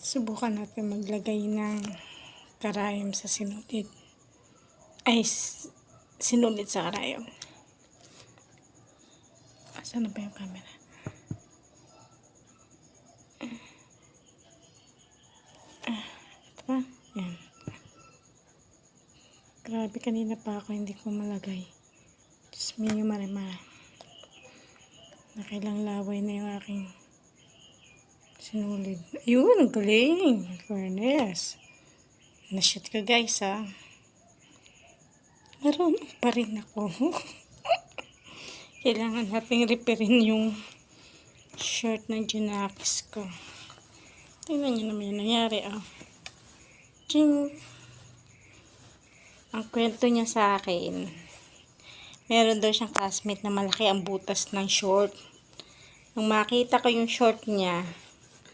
Subukan natin maglagay ng karayom sa sinulid. Ay, sinulid sa karayom. Asan na ba yung camera? Ito ba? Yan. Grabe, kanina pa ako hindi ko malagay. Diyos mio, marimar. Nakailang laway na yung aking sinulid. Ayun, ang galing. Fairness. Na-shoot ka guys ha. Marunong pa rin ako. Kailangan nating repairin yung shirt ng Junakis ko. Tingnan nyo naman yung nangyari Ching! Ang kwento niya sa akin, meron daw siyang classmate na malaki ang butas ng short. Nung makita ko yung short niya,